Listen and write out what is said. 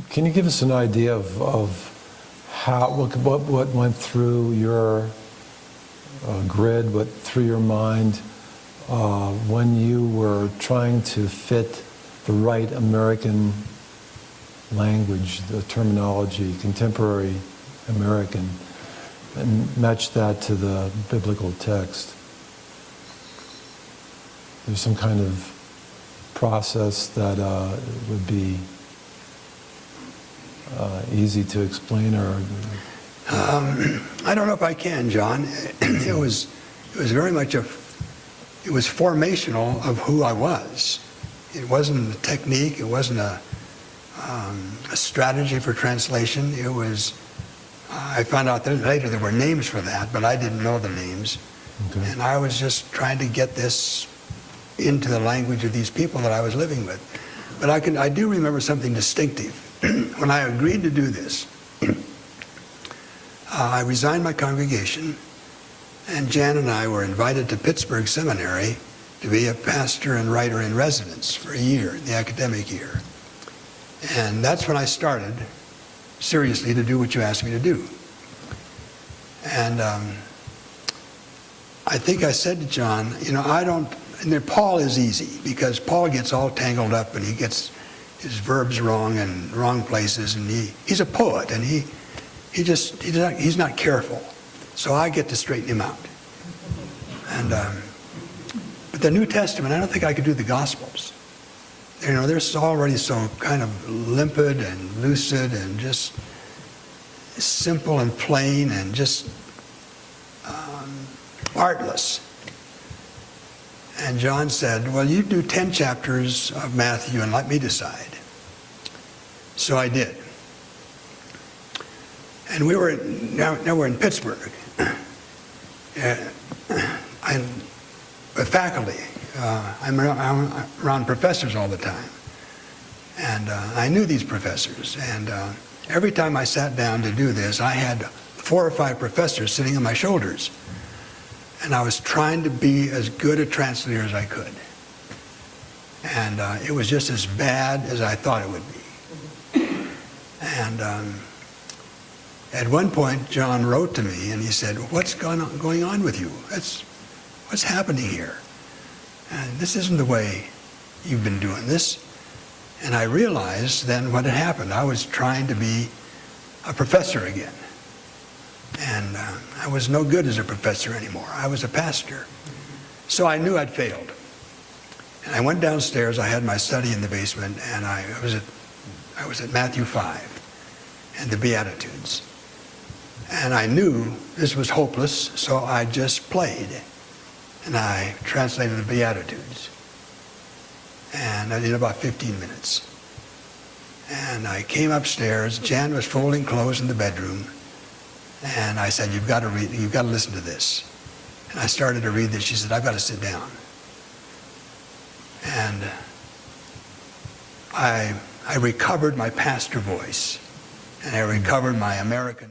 Can you give us an idea of how what went through your grid, what through your mind when you were trying to fit the right American language, the terminology, contemporary American, and match that to the biblical text? There's some kind of process that would be easy to explain, or I don't know if I can, John. It was very much it was formational of who I was. It wasn't a technique. It wasn't a strategy for translation. It was. I found out that later there were names for that, but I didn't know the names. Okay. And I was just trying to get this into the language of these people that I was living with. But I do remember something distinctive. When I agreed to do this, I resigned my congregation, and Jan and I were invited to Pittsburgh Seminary to be a pastor and writer in residence for a year, the academic year. And that's when I started seriously to do what you asked me to do. And I think I said to John, and Paul is easy, because Paul gets all tangled up and he gets his verbs wrong in wrong places, and he's a poet, and he's not careful. So I get to straighten him out. And but the New Testament, I don't think I could do the Gospels. They're already so kind of limpid and lucid and just simple and plain and just artless. And John said, well, you do 10 chapters of Matthew and let me decide. So I did. And now we're in Pittsburgh. I'm a faculty. I'm around professors all the time. And I knew these professors. And every time I sat down to do this, I had 4 or 5 professors sitting on my shoulders. And I was trying to be as good a translator as I could. And it was just as bad as I thought it would be. And at one point, John wrote to me and he said, what's going on with you? What's happening here? And this isn't the way you've been doing this. And I realized then what had happened. I was trying to be a professor again. And I was no good as a professor anymore. I was a pastor. So I knew I'd failed. And I went downstairs. I had my study in the basement, and I was at Matthew 5 and the Beatitudes. And I knew this was hopeless, so I just played. And I translated the Beatitudes. And I did about 15 minutes. And I came upstairs. Jan was folding clothes in the bedroom. And I said, you've got to listen to this. And I started to read this. She said, I've got to sit down. And I recovered my pastor voice. And I recovered my American